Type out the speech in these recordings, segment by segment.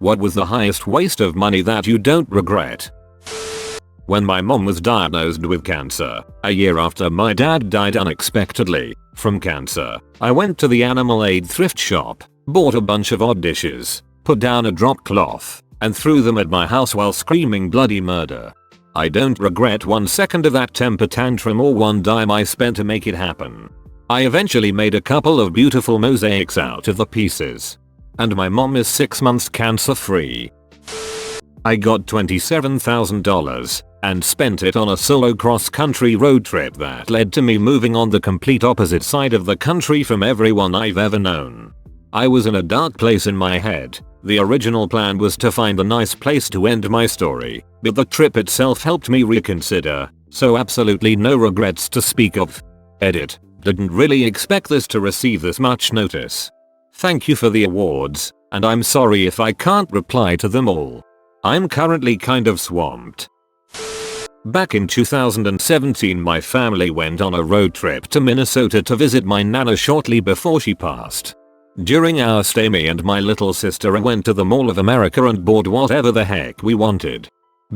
What was the highest waste of money that you don't regret? When my mom was diagnosed with cancer, a year after my dad died unexpectedly from cancer, I went to the animal aid thrift shop, bought a bunch of odd dishes, put down a drop cloth, and threw them at my house while screaming bloody murder. I don't regret 1 second of that temper tantrum or 1 dime I spent to make it happen. I eventually made a couple of beautiful mosaics out of the pieces. And my mom is 6 months cancer free. I got $27,000 and spent it on a solo cross-country road trip that led to me moving on the complete opposite side of the country from everyone I've ever known. I was in a dark place in my head. The original plan was to find a nice place to end my story, but the trip itself helped me reconsider, so absolutely no regrets to speak of. Edit. Didn't really expect this to receive this much notice. Thank you for the awards, and I'm sorry if I can't reply to them all. I'm currently kind of swamped. Back in 2017 my family went on a road trip to Minnesota to visit my nana shortly before she passed. During our stay me and my little sister went to the Mall of America and bought whatever the heck we wanted.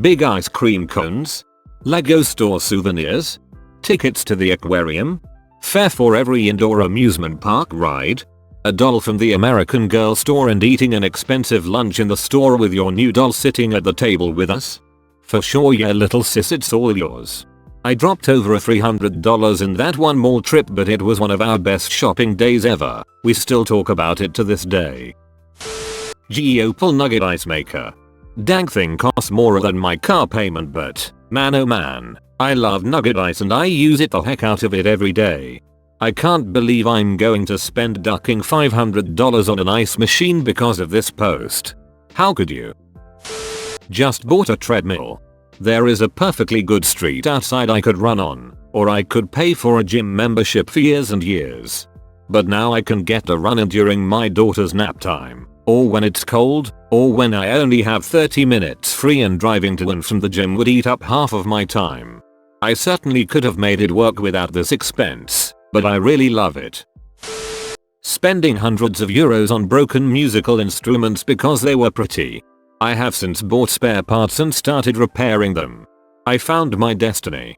Big ice cream cones? Lego store souvenirs? Tickets to the aquarium? Fare for every indoor amusement park ride? A doll from the American Girl store and eating an expensive lunch in the store with your new doll sitting at the table with us? For sure yeah little sis, it's all yours. I dropped over $300 in that one mall trip, but it was one of our best shopping days ever. We still talk about it to this day. GE Opal Nugget Ice Maker. Dang thing costs more than my car payment, but man oh man, I love Nugget Ice and I use it the heck out of it every day. I can't believe I'm going to spend ducking $500 on an ice machine because of this post. How could you? Just bought a treadmill. There is a perfectly good street outside I could run on, or I could pay for a gym membership for years and years. But now I can get a run in during my daughter's nap time, or when it's cold, or when I only have 30 minutes free and driving to and from the gym would eat up half of my time. I certainly could have made it work without this expense, but I really love it. Spending hundreds of euros on broken musical instruments because they were pretty. I have since bought spare parts and started repairing them. I found my destiny.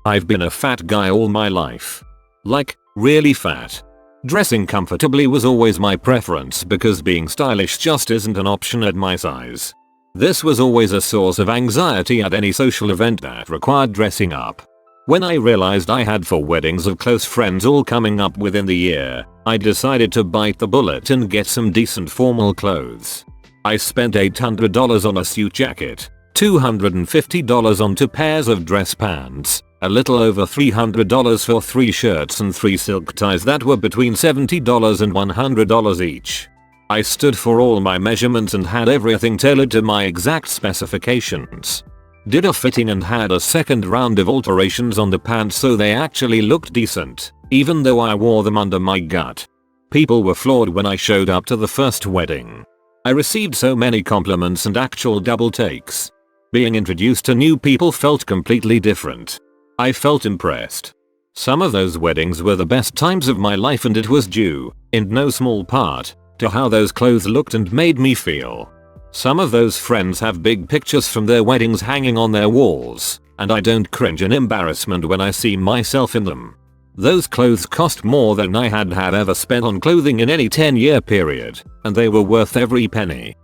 I've been a fat guy all my life. Like, really fat. Dressing comfortably was always my preference because being stylish just isn't an option at my size. This was always a source of anxiety at any social event that required dressing up. When I realized I had 4 weddings of close friends all coming up within the year, I decided to bite the bullet and get some decent formal clothes. I spent $800 on a suit jacket, $250 on 2 pairs of dress pants, a little over $300 for 3 shirts and 3 silk ties that were between $70 and $100 each. I stood for all my measurements and had everything tailored to my exact specifications. Did a fitting and had a second round of alterations on the pants so they actually looked decent, even though I wore them under my gut. People were floored when I showed up to the first wedding. I received so many compliments and actual double takes. Being introduced to new people felt completely different. I felt impressed. Some of those weddings were the best times of my life, and it was due, in no small part, to how those clothes looked and made me feel. Some of those friends have big pictures from their weddings hanging on their walls, and I don't cringe in embarrassment when I see myself in them. Those clothes cost more than I had ever spent on clothing in any 10-year period, and they were worth every penny.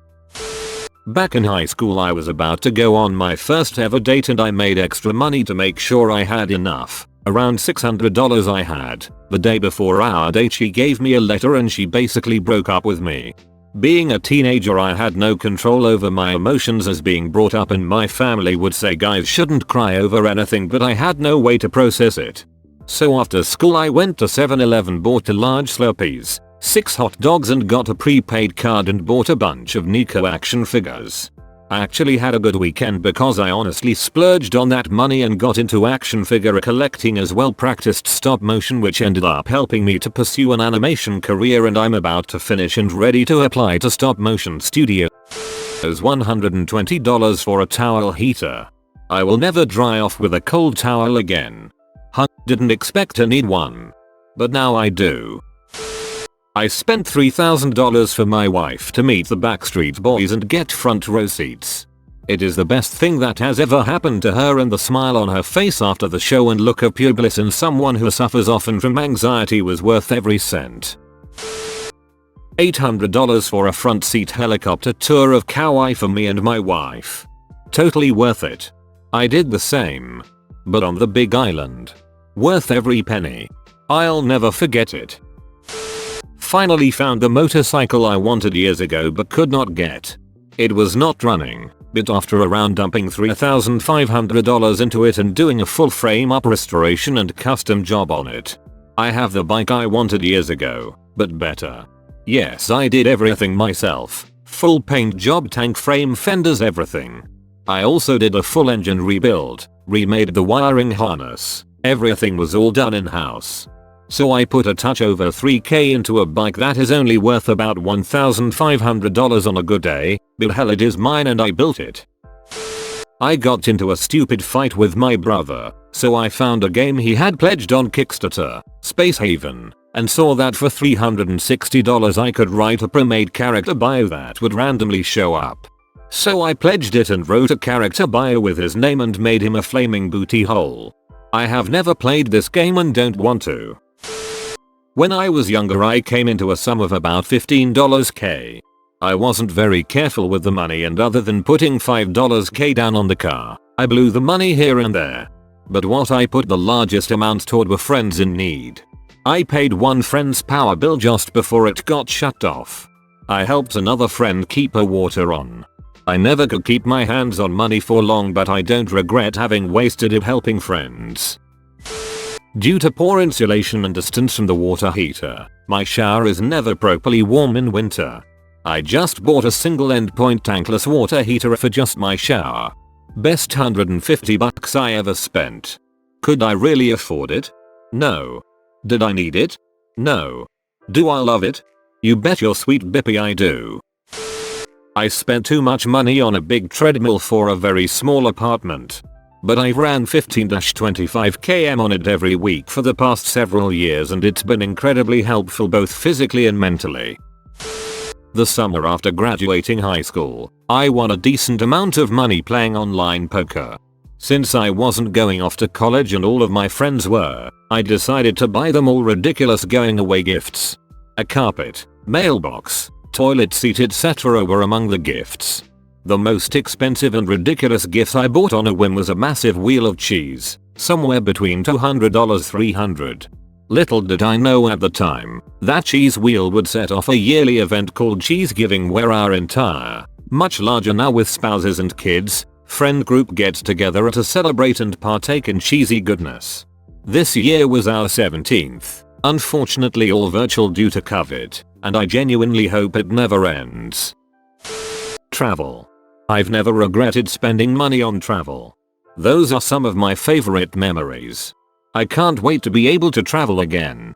Back in high school I was about to go on my first ever date and I made extra money to make sure I had enough. Around $600 I had. The day before our date she gave me a letter and she basically broke up with me. Being a teenager I had no control over my emotions, as being brought up in my family would say guys shouldn't cry over anything, but I had no way to process it. So after school I went to 7-Eleven, bought 2 large Slurpees, 6 hot dogs and got a prepaid card and bought a bunch of Nico action figures. I actually had a good weekend because I honestly splurged on that money and got into action figure collecting as well, practiced stop motion which ended up helping me to pursue an animation career, and I'm about to finish and ready to apply to Stop Motion Studio. $120 for a towel heater. I will never dry off with a cold towel again. Didn't expect to need one. But now I do. I spent $3,000 for my wife to meet the Backstreet Boys and get front row seats. It is the best thing that has ever happened to her, and the smile on her face after the show and look of pure bliss in someone who suffers often from anxiety was worth every cent. $800 for a front seat helicopter tour of Kauai for me and my wife. Totally worth it. I did the same. But on the Big Island. Worth every penny. I'll never forget it. Finally found the motorcycle I wanted years ago but could not get. It was not running, but after around dumping $3,500 into it and doing a full frame up restoration and custom job on it, I have the bike I wanted years ago, but better. Yes, I did everything myself. Full paint job, tank frame, fenders, everything. I also did a full engine rebuild, remade the wiring harness. Everything was all done in-house. So I put a touch over $3,000 into a bike that is only worth about $1,500 on a good day, but hell, it is mine and I built it. I got into a stupid fight with my brother, so I found a game he had pledged on Kickstarter, Space Haven, and saw that for $360 I could write a pre-made character bio that would randomly show up. So I pledged it and wrote a character bio with his name and made him a flaming booty hole. I have never played this game and don't want to. When I was younger I came into a sum of about $15,000. I wasn't very careful with the money, and other than putting $5,000 down on the car, I blew the money here and there. But what I put the largest amount toward were friends in need. I paid one friend's power bill just before it got shut off. I helped another friend keep her water on. I never could keep my hands on money for long, but I don't regret having wasted it helping friends. Due to poor insulation and distance from the water heater, my shower is never properly warm in winter. I just bought a single endpoint tankless water heater for just my shower. Best $150 I ever spent. Could I really afford it? No. Did I need it? No. Do I love it? You bet your sweet bippy I do. I spent too much money on a big treadmill for a very small apartment. But I ran 15-25 km on it every week for the past several years, and it's been incredibly helpful both physically and mentally. The summer after graduating high school, I won a decent amount of money playing online poker. Since I wasn't going off to college and all of my friends were, I decided to buy them all ridiculous going away gifts. A carpet, mailbox, toilet seat, etc. were among the gifts. The most expensive and ridiculous gift I bought on a whim was a massive wheel of cheese, somewhere between $200-$300. Little did I know at the time, that cheese wheel would set off a yearly event called Cheesegiving, where our entire, much larger now with spouses and kids, friend group gets together to celebrate and partake in cheesy goodness. This year was our 17th, unfortunately all virtual due to COVID, and I genuinely hope it never ends. Travel. I've never regretted spending money on travel. Those are some of my favorite memories. I can't wait to be able to travel again.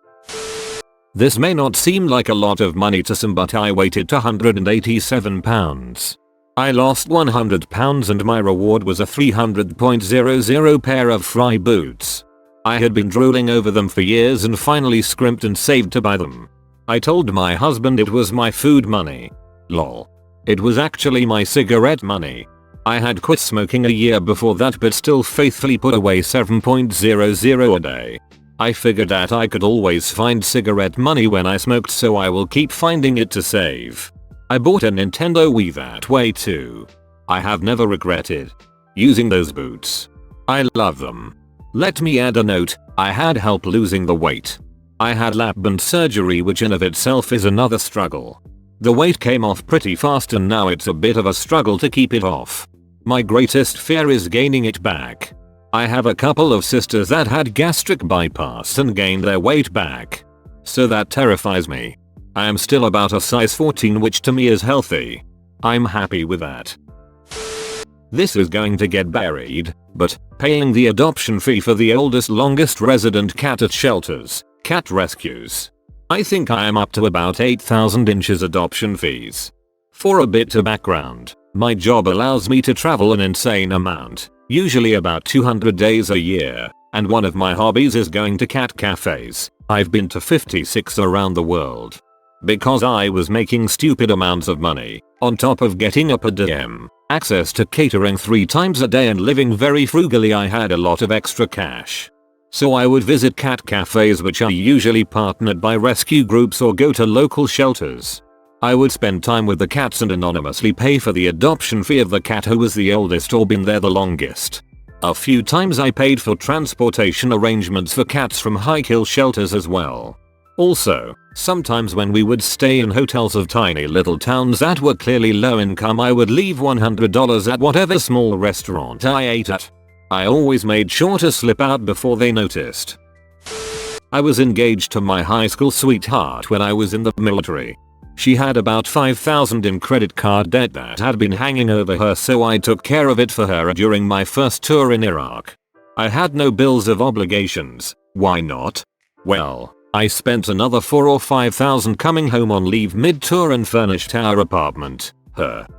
This may not seem like a lot of money to some, but I weighed 187 pounds. I lost 100 pounds and my reward was a 300.00 pair of Frye boots. I had been drooling over them for years and finally scrimped and saved to buy them. I told my husband it was my food money. Lol. It was actually my cigarette money. I had quit smoking a year before that, but still faithfully put away 7.00 a day. I figured that I could always find cigarette money when I smoked, so I will keep finding it to save. I bought a Nintendo Wii that way too. I have never regretted using those boots. I love them. Let me add a note, I had help losing the weight. I had lap band surgery, which in of itself is another struggle. The weight came off pretty fast and now it's a bit of a struggle to keep it off. My greatest fear is gaining it back. I have a couple of sisters that had gastric bypass and gained their weight back. So that terrifies me. I am still about a size 14, which to me is healthy. I'm happy with that. This is going to get buried, but paying the adoption fee for the oldest longest resident cat at shelters, cat rescues. I think I am up to about 8,000 inches adoption fees. For a bit of background, my job allows me to travel an insane amount, usually about 200 days a year, and one of my hobbies is going to cat cafes. I've been to 56 around the world. Because I was making stupid amounts of money, on top of getting a per diem, access to catering 3 times a day and living very frugally, I had a lot of extra cash. So I would visit cat cafes, which are usually partnered by rescue groups, or go to local shelters. I would spend time with the cats and anonymously pay for the adoption fee of the cat who was the oldest or been there the longest. A few times I paid for transportation arrangements for cats from high-kill shelters as well. Also, sometimes when we would stay in hotels of tiny little towns that were clearly low income, I would leave $100 at whatever small restaurant I ate at. I always made sure to slip out before they noticed. I was engaged to my high school sweetheart when I was in the military. She had about $5,000 in credit card debt that had been hanging over her, so I took care of it for her during my first tour in Iraq. I had no bills of obligations. Why not? Well, I spent another $4,000 or $5,000 coming home on leave mid-tour and furnished our apartment,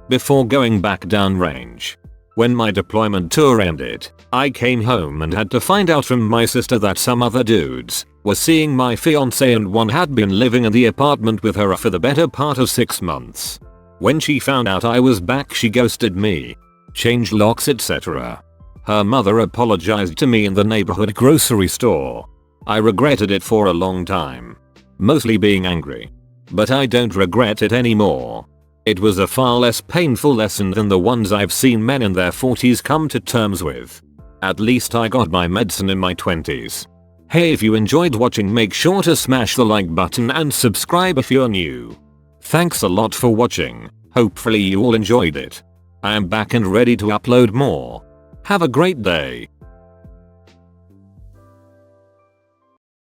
before going back downrange. When my deployment tour ended, I came home and had to find out from my sister that some other dudes were seeing my fiance, and one had been living in the apartment with her for the better part of 6 months. When she found out I was back, she ghosted me, changed locks, etc. Her mother apologized to me in the neighborhood grocery store. I regretted it for a long time, mostly being angry. But I don't regret it anymore. It was a far less painful lesson than the ones I've seen men in their 40s come to terms with. At least I got my medicine in my 20s. Hey, if you enjoyed watching, make sure to smash the like button and subscribe if you're new. Thanks a lot for watching. Hopefully you all enjoyed it. I am back and ready to upload more. Have a great day.